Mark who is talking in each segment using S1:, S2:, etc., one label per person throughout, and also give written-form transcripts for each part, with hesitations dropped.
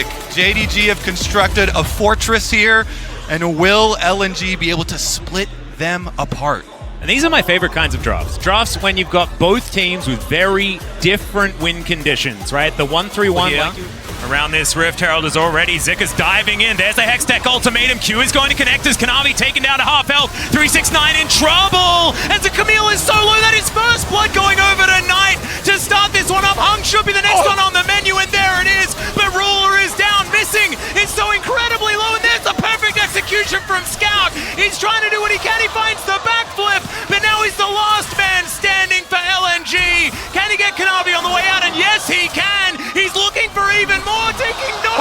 S1: JDG have constructed a fortress here, and will LNG be able to split them apart?
S2: And these are my favorite kinds of drafts. Drafts when you've got both teams with very different win conditions, right? The 1-3-1.
S3: Yeah. Around this Rift Herald is already. Zika's diving in. There's the Hextech ultimatum. Q is going to connect as Kanavi taken down to half health. 369 in trouble. As the Camille is so low that his first blood going over to Knight to start this one up. Hung should be the next one on the menu, and there it is. But Ruler is down, missing. It's so incredibly low, and there's the perfect execution from Scout. He's trying to do what he can. He finds the backflip, but now he's the last man standing for LNG. Can he get Kanavi on the way out? And yes, he can. He's looking for even more. Taking no,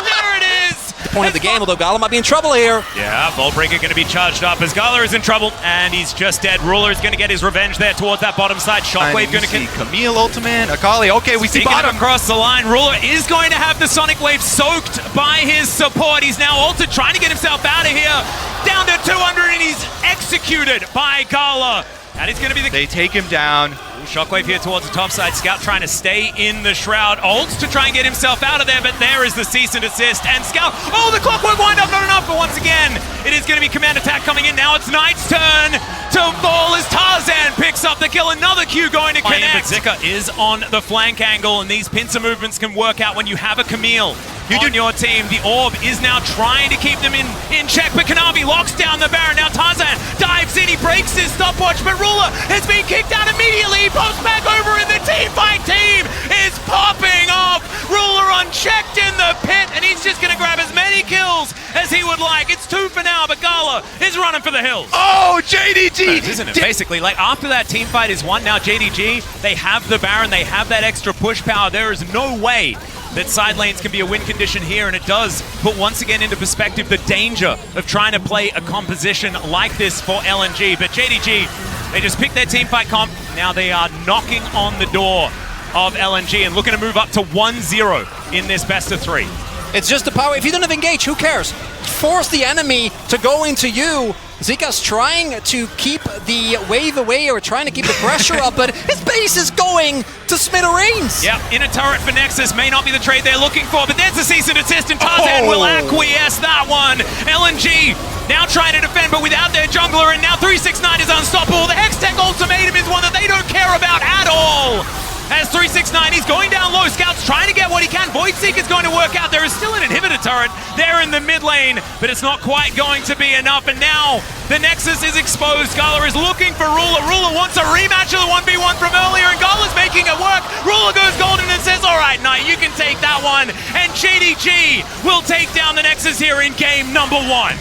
S3: there it is.
S4: Point of the game, although Gala might be in trouble here.
S3: Yeah, Voltbreaker going to be charged up as Gala is in trouble, and he's just dead. Ruler is going to get his revenge there towards that bottom side. Shockwave going to
S1: see Camille ultimate, Akali. Okay, we see bottom
S3: across the line. Ruler is going to have the Sonic Wave soaked by his support. He's now ulted, trying to get himself out of here. Down to 200, and he's executed by Gala. And it's going to be the...
S1: They take him down.
S3: Shockwave here towards the top side. Scout trying to stay in the shroud. Ults to try and get himself out of there, but there is the cease and desist. And Scout, oh, the clockwork wind up, not enough, but once again, it is going to be command attack coming in. Now it's Knight's turn to fall as Tarzan picks up the kill. Another Q going to connect. But Zika is on the flank angle, and these pincer movements can work out when you have a Camille on your team. The Orb is now trying to keep them in check, but Kanavi locks down the Baron. Now Tarzan dives in, he breaks his stopwatch, but Ruler has been kicked out immediately. He pops back over, and the team fight team is popping off. Ruler unchecked in the pit, and he's just going to grab as many kills as he would like. It's 2 for now, but Gala is running for the hills.
S1: Oh, JDG!
S3: Isn't it? Basically, like after that team fight is won, now JDG, they have the Baron, they have that extra push power. There is no way that side lanes can be a win condition here, and it does put once again into perspective the danger of trying to play a composition like this for LNG. But JDG, they just picked their team fight comp. Now they are knocking on the door of LNG and looking to move up to 1-0 in this best of 3.
S4: It's just the power. If you don't have engage, who cares? Force the enemy to go into you. Zika's trying to keep the wave away, or trying to keep the pressure up, but his base is going to smithereens.
S3: Yeah, in a turret for Nexus may not be the trade they're looking for, but there's a cease and desist, and Tarzan will acquiesce that one. LNG now trying to defend, but without their jungler, and now 369 is unstoppable. The Hextech ultimatum is one that they don't care about at all. As 369, he's going down low. Scout's trying to get what he can. Voidseek is going to work out. There is still an inhibitor turret there in the mid lane, but it's not quite going to be enough. And now the Nexus is exposed. Gala is looking for Ruler. Ruler wants a rematch of the 1v1 from earlier, and Gala's making it work. Ruler goes golden and says, all right, Knight, you can take that one. And JDG will take down the Nexus here in game number 1.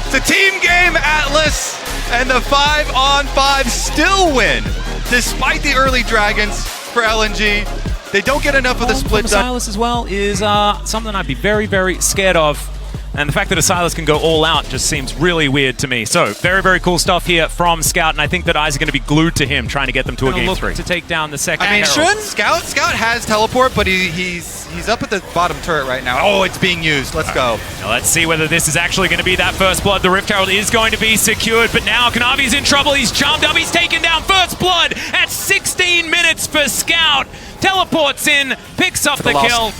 S1: It's a team game, Atlas, and the 5-on-5 still win, despite the early Dragons. For LNG, they don't get enough of the split done.
S2: Silas as well is something I'd be very, very scared of. And the fact that a Silas can go all out just seems really weird to me. So, very, very cool stuff here from Scout, and I think that eyes are going to be glued to him, trying to get them to a game 3. To take down the second Herald.
S1: Scout has teleport, but he's up at the bottom turret right now. Oh, it's being used. Let's go.
S3: Now let's see whether this is actually going to be that first blood. The Rift Herald is going to be secured, but now Kanavi's in trouble. He's charmed up. He's taken down first blood at 16 minutes for Scout. Teleports in, picks up the kill.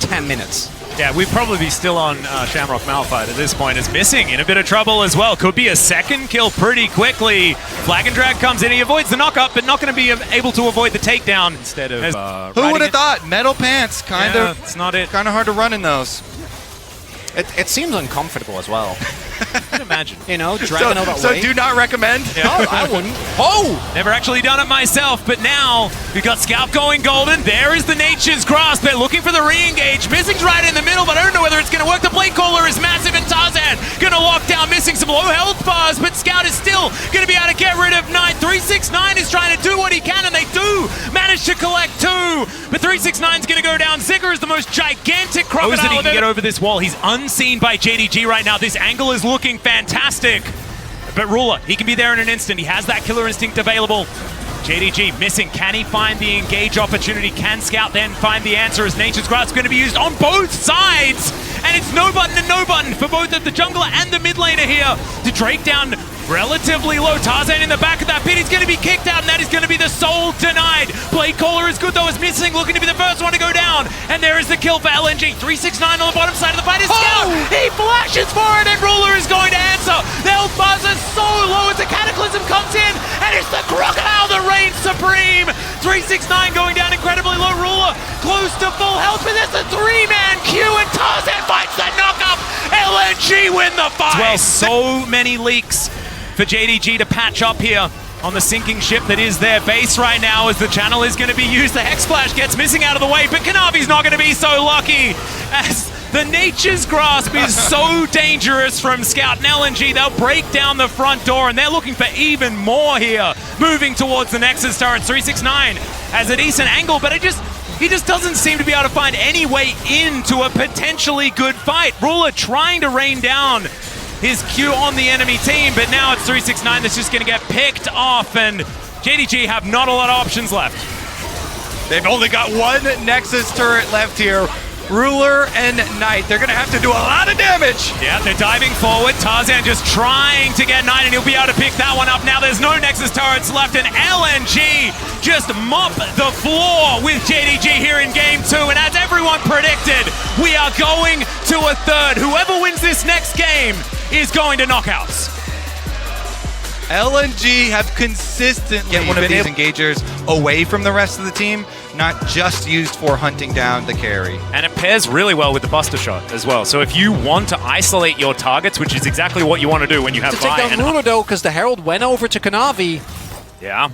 S4: 10 minutes.
S3: Yeah, we'd probably be still on Shamrock Malphite at this point. Is missing, in a bit of trouble as well. Could be a second kill pretty quickly. Flag and Drag comes in, he avoids the knockup, but not going to be able to avoid the takedown. Instead of
S1: who would have thought? Metal pants,
S3: it's not it.
S1: Kind of hard to run in those.
S4: It seems uncomfortable as well.
S2: I can imagine.
S4: You know, dragging out that
S1: So
S4: way.
S1: do not recommend?
S4: Yeah. No, I wouldn't. Oh!
S3: Never actually done it myself, but now we've got Scout going golden. There is the Nature's Grasp. They're looking for the re-engage. Missing's right in the middle, but I don't know whether it's going to work. The Blade Caller is massive, and Tarzan going to lock down, missing some low health bars, but Scout is still going to be able to get rid of Knight. 369 is trying to do what he can, and they do manage to collect 2, but 369 is going to go down. Zigger is the most gigantic crocodile. That he can get over this wall. He's unseen by JDG right now. This angle is looking fantastic. But Ruler, he can be there in an instant. He has that killer instinct available. JDG missing. Can he find the engage opportunity? Can Scout then find the answer, as Nature's Grasp going to be used on both sides? And it's no button and no button for both of the jungler and the mid laner here to Drake down relatively low. Tarzan in the back of that pit. He's going to be kicked out, and that is going to be the soul denied. Blade Caller is good, though, is missing, looking to be the first one to go down. And there is the kill for LNG. 369 on the bottom side of the fight is Scout. He flashes for it, and Ruler is going to answer. They'll buzz it so low as the Cataclysm comes in, and it's the Crocodile that reigns supreme. 369 going down incredibly low. Ruler close to full health, but there's a three-man queue, and Tarzan fights the knock-up. LNG win the fight.
S2: Well, so many leaks for JDG to patch up here on the sinking ship that is their base right now, as the channel is going to be used. The Hex Splash gets missing out of the way, but Kanavi's not going to be so lucky, as the Nature's Grasp is so dangerous from Scout and LNG. They'll break down the front door, and they're looking for even more here, moving towards the Nexus turret. 369 has a decent angle, but he just doesn't seem to be able to find any way into a potentially good fight. Ruler trying to rain down his Q on the enemy team, but now it's 369 that's just going to get picked off, and JDG have not a lot of options left.
S1: They've only got one Nexus turret left here. Ruler and Knight, they're going to have to do a lot of damage.
S3: Yeah, they're diving forward. Tarzan just trying to get Knight, and he'll be able to pick that one up. Now there's no Nexus turrets left, and LNG just mop the floor with JDG here in Game 2. And as everyone predicted, we are going to a third. Whoever wins this next game is going to knockouts.
S1: LNG have consistently been these engagers away from the rest of the team, not just used for hunting down the carry.
S2: And it pairs really well with the Buster Shot as well. So if you want to isolate your targets, which is exactly what you want to do when you have
S4: to take down Ruler, though, because the Herald went over to Kanavi.
S2: Yeah.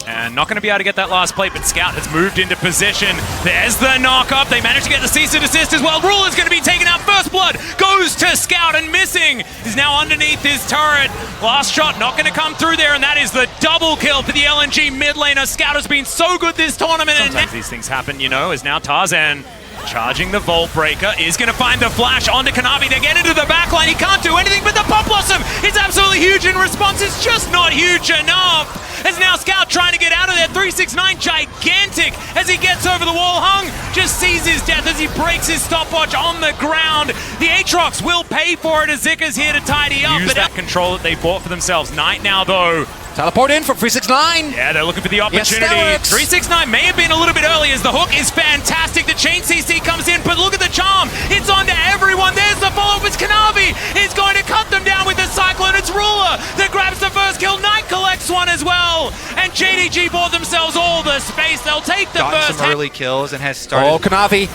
S2: And not going to be able to get that last plate, but Scout has moved into position. There's the knock-up. They managed to get the cease and desist as well. Ruler's going to be taken out. First blood goes to Scout, and missing. He's now underneath his turret. Last shot not going to come through there, and that is the double kill for the LNG mid laner. Scout has been so good this tournament. Sometimes these things happen, you know, as now Tarzan charging the Vault Breaker is going to find the flash onto Kanavi. They get into the backline. He can't do anything, but the Pop Blossom is absolutely huge in response. It's just not huge enough. As now Scout trying to get out of there. 369 gigantic as he gets over the wall. Hung just sees his death as he breaks his stopwatch on the ground. The Aatrox will pay for it as Zika's here to tidy up. Use that control that they bought for themselves. Knight now, though.
S4: Teleport in from 369.
S2: Yeah, they're looking for the opportunity.
S4: Yes,
S2: 369 may have been a little bit early, as the hook is fantastic. The chain CC comes in, but look at the charm. It's on to everyone. There's the follow-up. It's Kanavi. He's going to cut them down with the Cyclone. It's Ruler that grabs the first kill. Knight collects one as well. And JDG bought themselves all the space. They'll take the first.
S1: Some early kills and has started.
S4: Oh, Kanavi.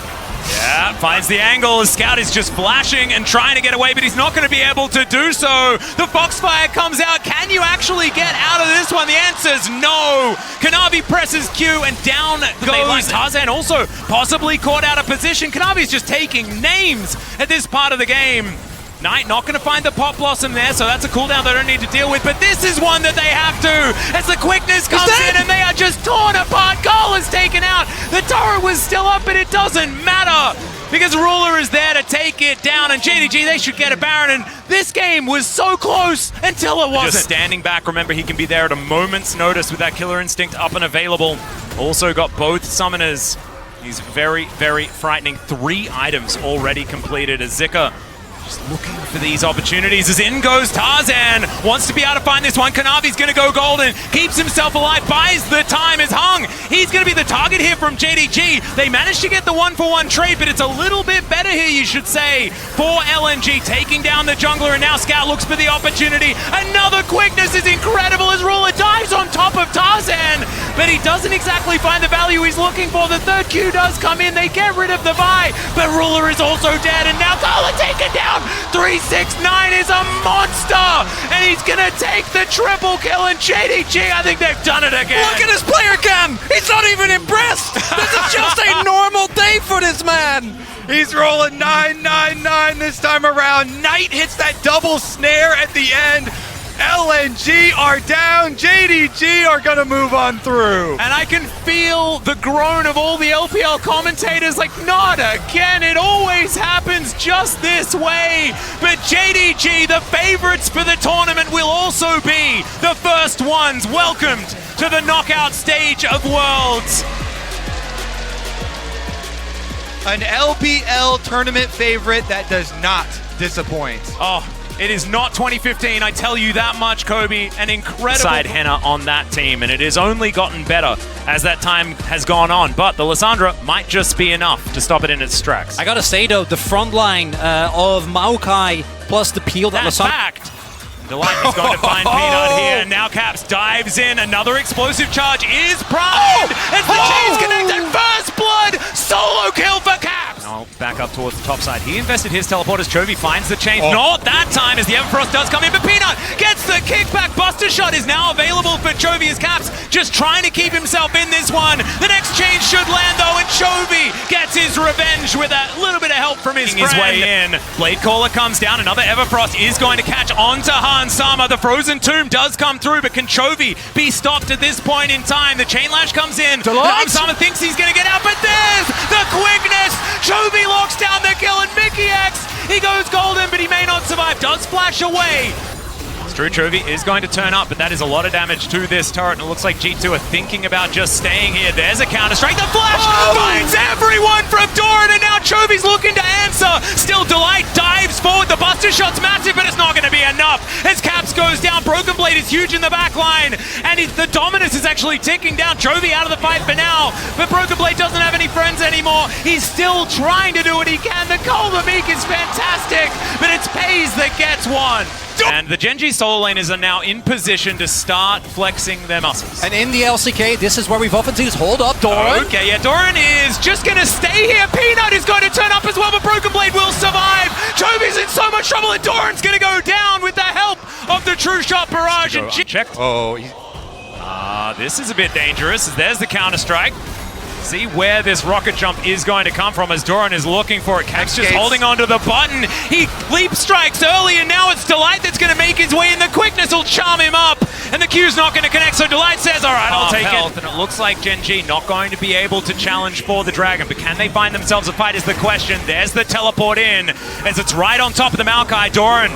S2: Yeah, finds the angle as Scout is just flashing and trying to get away, but he's not going to be able to do so. The Foxfire comes out. Can you actually get out of this one? The answer's no. Kanavi presses Q, and down goes Tarzan, also possibly caught out of position. Kanavi's just taking names at this part of the game. Knight not going to find the Pop Blossom there, so that's a cooldown they don't need to deal with, but this is one that they have to, as the quickness comes in and they are just torn apart. Goal is taken out. The turret was still up, but it doesn't matter, because Ruler is there to take it down, and JDG, they should get a Baron, and this game was so close until it wasn't. Just standing back. Remember, he can be there at a moment's notice with that Killer Instinct up and available. Also got both Summoners. He's very, very frightening. 3 items already completed as Zika just looking for these opportunities, as in goes Tarzan. Wants to be able to find this one. Kanavi's going to go golden. Keeps himself alive. Buys the time as Hung. He's going to be the target here from JDG. They managed to get the 1-for-1 trade, but it's a little bit better here, you should say, for LNG. Taking down the jungler, and now Scout looks for the opportunity. Another quickness is incredible as Ruler dives on top of Tarzan, but he doesn't exactly find the value he's looking for. The third Q does come in. They get rid of the buy, but Ruler is also dead, and now Kola taken down. 369 is a monster, and he's gonna take the triple kill, and JDG, I think they've done it again.
S4: Look at his player cam. He's not even impressed. This is just a normal day for this man.
S1: He's rolling 999 this time around. Knight hits that double snare at the end. LNG are down. JDG are going to move on through.
S3: And I can feel the groan of all the LPL commentators, like, not again. It always happens just this way. But JDG, the favorites for the tournament, will also be the first ones welcomed to the knockout stage of Worlds.
S1: An LPL tournament favorite that does not disappoint.
S3: Oh, It is not 2015, I tell you that much, Kobe. An incredible
S2: side Henna on that team, and it has only gotten better as that time has gone on. But the Lissandra might just be enough to stop it in its tracks.
S4: I gotta say though, the front line of Maokai plus the peel that
S3: That's
S4: Lissandra...
S3: fact. Delight is going to find Peanut here, and now Caps dives in. Another explosive charge is primed as the chains connect, and first blood solo kill for Caps.
S2: Now back up towards the top side. He invested his teleport as Chovy finds the chains. Not that time as the Everfrost does come in, but Peanut gets the kickback. Buster Shot is now available for Chovy as Caps just trying to keep himself in this one. The next chain should land though, and Chovy gets his revenge with a little bit of help from his friend.
S3: Way in. Blade Caller comes down. Another Everfrost is going to catch onto Sama. The Frozen Tomb does come through, but can Chovy be stopped at this point in time? The Chain Lash comes in. Sama thinks he's going to get out, but there's the quickness. Chovy locks down the kill, and Mickey X, he goes golden, but he may not survive. Does flash away.
S2: It's true, Chovy is going to turn up, but that is a lot of damage to this turret, and it looks like G2 are thinking about just staying here. There's a counter-strike. The flash finds everyone from Doran, and now Chovy's looking to answer. Still, Delight dives forward. The Buster Shot's massive, but it's not going to be enough. As Caps goes down, Broken Blade is huge in the back line, and the Dominus is actually ticking down. Chovy out of the fight for now, but Broken Blade doesn't have any friends anymore. He's still trying to do what he can. The Cold Meek is fantastic, but it's Pays that gets one. And the Genji solo laners are now in position to start flexing their muscles.
S4: And in the LCK, this is where we've often seen hold up Doran.
S3: Okay, yeah, Doran is just going to stay here. Peanut is going to turn up as well, but Broken Blade will survive. Chovy's in so much trouble, and Doran's going to go down with the help of the True Shot Barrage. And
S2: Checked.
S1: Oh,
S2: This is a bit dangerous. There's the counter-strike. See where this rocket jump is going to come from as Doran is looking for it. Caps just holding onto the button. He leap strikes early, and now it's Delight that's going to make his way in. The quickness will charm him up, and the Q's not going to connect, so Delight says, all right, I'll take it. And it looks like Genji not going to be able to challenge for the Dragon, but can they find themselves a fight is the question. There's the teleport in as it's right on top of the Maokai. Doran.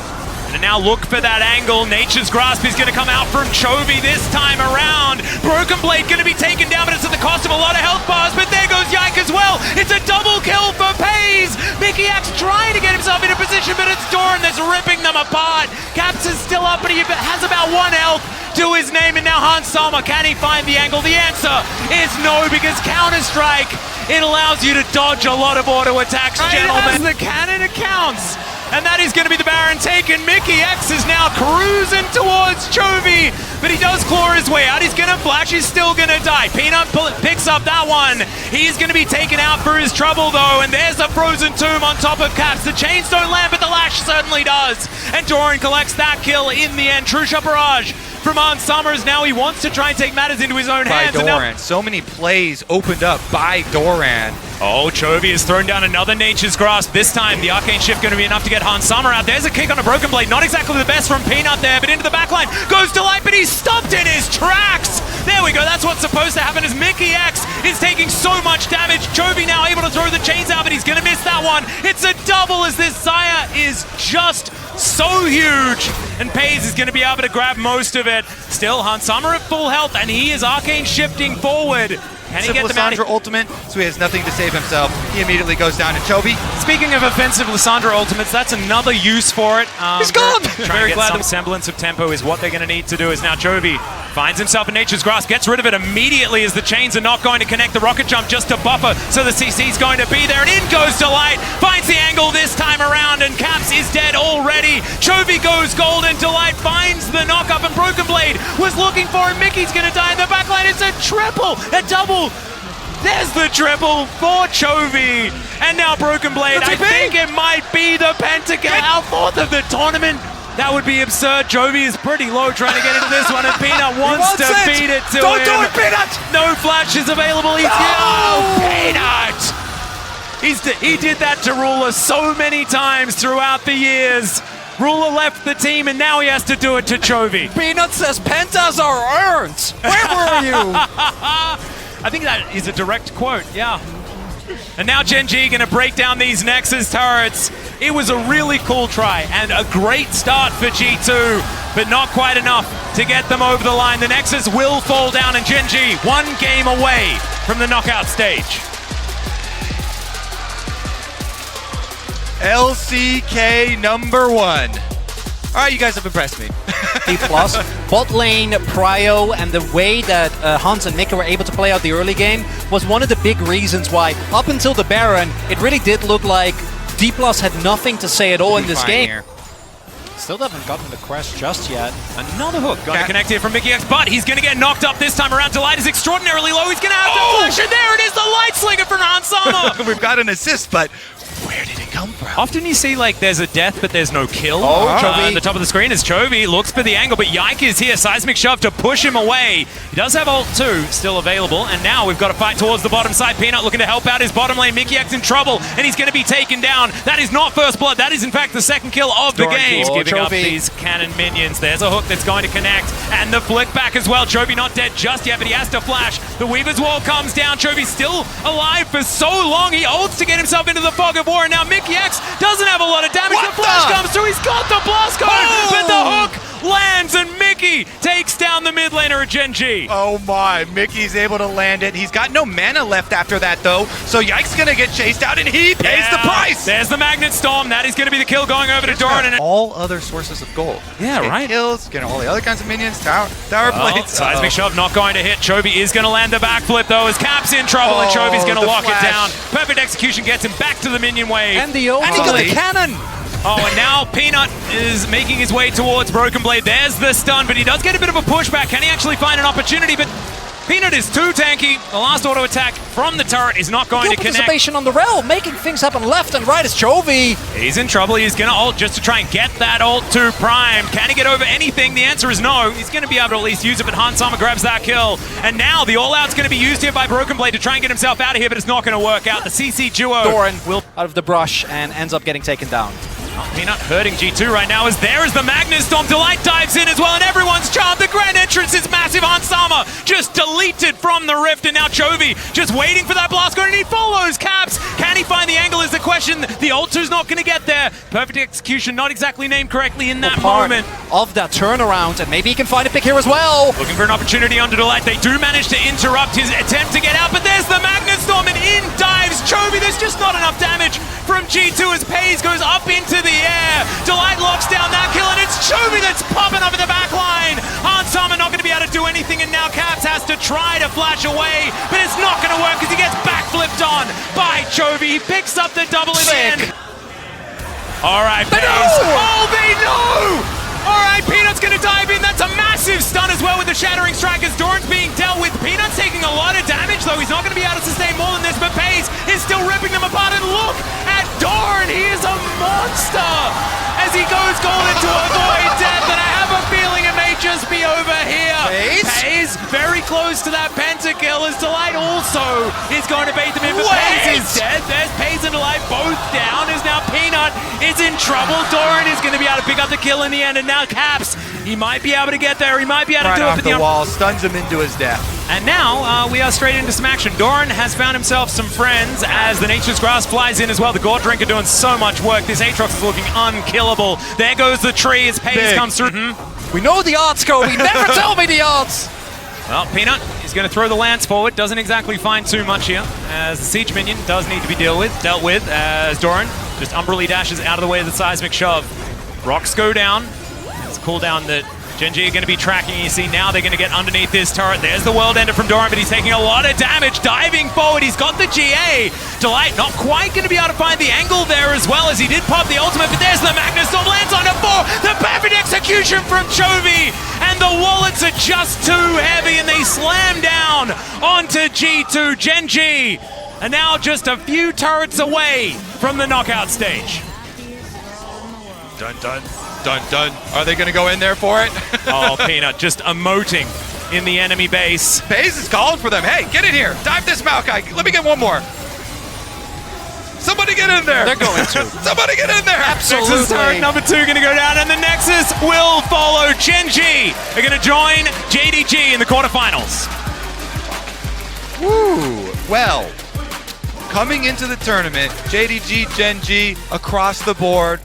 S2: And now look for that angle. Nature's Grasp is going to come out from Chovy this time around. Broken Blade going to be taken down, but it's at the cost of a lot of health bars. But there goes Yike as well. It's a double kill for Pays. Mickey X trying to get himself in a position, but it's Doran that's ripping them apart. Caps is still up, but he has about 1 health to his name. And now Sama, can he find the angle? The answer is no, because Counter-Strike, it allows you to dodge a lot of auto attacks, gentlemen. The cannon accounts. And that is going to be the Baron taken. Mickey X is now cruising towards Chovy, but he does claw his way out. He's going to flash. He's still going to die. Peanut picks up that one. He's going to be taken out for his trouble, though, and there's a Frozen Tomb on top of Caps. The chains don't land, but the lash certainly does. And Doran collects that kill in the end. True Shot Barrage from Summers. Now he wants to try and take matters into his own hands.
S1: By Doran. So many plays opened up by Doran.
S2: Oh, Chovy has thrown down another Nature's Grasp. This time, the Arcane Shift going to be enough to get Summer out. There's a kick on a Broken Blade. Not exactly the best from Peanut there, but into the backline goes Delight, but he's stopped in his tracks. There we go. That's what's supposed to happen as Mickey X is taking so much damage. Chovy now able to throw the chains out, but he's going to miss that one. It's a double as this Xayah is just so huge, and Pays is going to be able to grab most of it. Still, Summer at full health, and he is Arcane shifting forward. Can he get them out?
S1: Lissandra ultimate, so he has nothing to save himself. He immediately goes down to Chovy.
S2: Speaking of offensive Lissandra ultimates, that's another use for it.
S4: He's gone!
S2: Very glad some semblance of tempo is what they're going to need to do. Is now Chovy finds himself in Nature's Grasp, gets rid of it immediately as the chains are not going to connect. The rocket jump just to buffer, so the CC's going to be there, and in goes Delight. Finds the angle this time around, and Caps is dead already. Chovy goes gold, and Delight finds the knock up, and Broken Blade was looking for him. Mickey's going to die in the backline. It's a triple, a double. There's the triple for Chovy. And now Broken Blade, I think it might be the pentakill. Our fourth of the tournament. That would be absurd. Chovy is pretty low trying to get into this one, and Peanut wants to feed it to him.
S4: Don't do it, Peanut!
S2: No flash is available. He's Peanut! He did that to Ruler so many times throughout the years. Ruler left the team, and now he has to do it to Chovy.
S4: Peanut says pentas are earned. Where were you?
S2: I think that is a direct quote, yeah. And now Genji going to break down these Nexus turrets. It was a really cool try and a great start for G2, but not quite enough to get them over the line. The Nexus will fall down, and Genji 1 game away from the knockout stage.
S1: LCK #1. All right, you guys have impressed me.
S4: D+. Bot lane, Prio, and the way that Hans and Mika were able to play out the early game was one of the big reasons why, up until the Baron, it really did look like D+ had nothing to say at all in this game.
S1: Here.
S4: Still haven't gotten the quest just yet.
S3: Another hook. Got to connect here from Mickey X, but he's going to get knocked up this time around. Delight is extraordinarily low. He's going to have to flash, and there it is, the light slinger from Hans Sama.
S1: We've got an assist, but where did it come from?
S3: Often you see like there's a death, but there's no kill.
S4: Chovy.
S3: At the top of the screen is Chovy. Looks for the angle, but Yike is here. Seismic shove to push him away. He does have ult 2 still available, and now we've got to fight towards the bottom side. Peanut looking to help out his bottom lane. Mickey X in trouble, and he's going to be taken down. That is not first blood. That is in fact the second kill of the game. He's giving up these cannon minions. There's a hook that's going to connect, and the flick back as well. Chovy not dead just yet, but he has to flash. The Weaver's Wall comes down. Chovy's still alive for so long. He ults to get himself into the fog of war, and now Mickey X doesn't have a lot of damage. The flash comes through. He's got the blast code, but the hook lands, and Mickey takes down the mid laner of Gen G.
S1: Oh my, Mickey's able to land it. He's got no mana left after that though, so Yike's gonna get chased out and he pays the price.
S3: There's the Magnet Storm. That is going to be the kill going over to Doran. And
S1: all other sources of gold.
S3: Yeah, right.
S1: Kills, getting all the other kinds of minions, tower plates.
S3: Seismic shove not going to hit. Chovy is going to land the backflip though, as Cap's in trouble, and Chovy's going to lock it down. Perfect execution gets him back to the minion wave.
S4: And the ult.
S1: And he got the
S4: cannon.
S3: Oh, and now Peanut is making his way towards Broken Blade. There's the stun, but he does get a bit of a pushback. Can he actually find an opportunity? But Peanut is too tanky. The last auto attack from the turret is not going to connect.
S4: Participation on the realm, making things happen left and right as Chovy.
S3: He's in trouble. He's going to ult just to try and get that ult to Prime. Can he get over anything? The answer is no. He's going to be able to at least use it, but Hans Sama grabs that kill. And now the all-out's going to be used here by Broken Blade to try and get himself out of here, but it's not going to work out. The CC duo
S4: Doran will out of the brush and ends up getting taken down.
S3: Peanut hurting G2 right now, as there is the Magnus Storm. Delight dives in as well, and everyone's charmed. The grand entrance is massive. Hans Sama just deleted from the rift, and now Chovy just waiting for that blast code, and he follows Caps. Can he find the angle is the question. The ult 2's not going to get there. Perfect execution, not exactly named correctly in that moment.
S4: Of that turnaround, and maybe he can find a pick here as well.
S3: Looking for an opportunity under Delight. They do manage to interrupt his attempt to get out, but there's the Magnus Storm, and in dives Chovy. There's just not enough damage from G2 as Pays goes up into the air. Delight locks down that kill, and it's Chovy that's popping up in the back line. Hans Sama not going to be able to do anything, and now Caps has to try to flash away, but it's not going to work because he gets backflipped on by Chovy. He picks up the double in the end. All right, Pays. Oh, they know! All right, Peanut's going to dive in. That's a massive stun as well with the Shattering Strike as Doran's being dealt with. Peanut's taking a lot of damage, though. He's not going to be able to sustain more than this, but Pays is still ripping them apart. And look at Doran. He is a monster as he goes golden to avoid death. And I have a feeling it may just be over here. Pays very close to that pentakill as Delight also is going to bait them in, but Pays is dead. There's Pays and Delight both down as now Peanut is in trouble. Doran is going to be able to pick up the kill in the end, and now Caps, he might be able to get there. He might be able to do it, but
S1: the wall stuns him into his death.
S3: And now we are straight into some action. Doran has found himself some friends as the Nature's Grass flies in as well. The Gore Drinker doing so much work. This Aatrox is looking unkillable. There goes the tree as Pays comes through.
S4: We know the odds, Cody. Never tell me the odds.
S3: Well, Peanut is going to throw the lance forward. Doesn't exactly find too much here, as the siege minion does need to be dealt with as Doran just umbrally dashes out of the way of the seismic shove. Rocks go down. It's a cooldown that Gen G are going to be tracking. You see now they're going to get underneath this turret. There's the World Ender from Doran, but he's taking a lot of damage. Diving forward, he's got the GA. Delight not quite going to be able to find the angle there as well, as he did pop the ultimate, but there's the Magnus Storm, lands on a 4. The perfect execution from Chovy, and the wallets are just too heavy, and they slam down onto G2. Gen G are now just a few turrets away from the knockout stage.
S1: Dun, dun. Dun, dun. Are they going to go in there for it?
S3: Oh, Peanut just emoting in the enemy base.
S1: Pays is calling for them. Hey, get in here. Dive this Maokai. Let me get one more. Somebody get in there.
S4: They're going to.
S1: Somebody get in there.
S4: Absolutely.
S3: Nexus turret number 2 going to go down, and the Nexus will follow. Gen G are going to join JDG in the quarterfinals.
S1: Woo. Well, coming into the tournament, JDG, Gen G, across the board,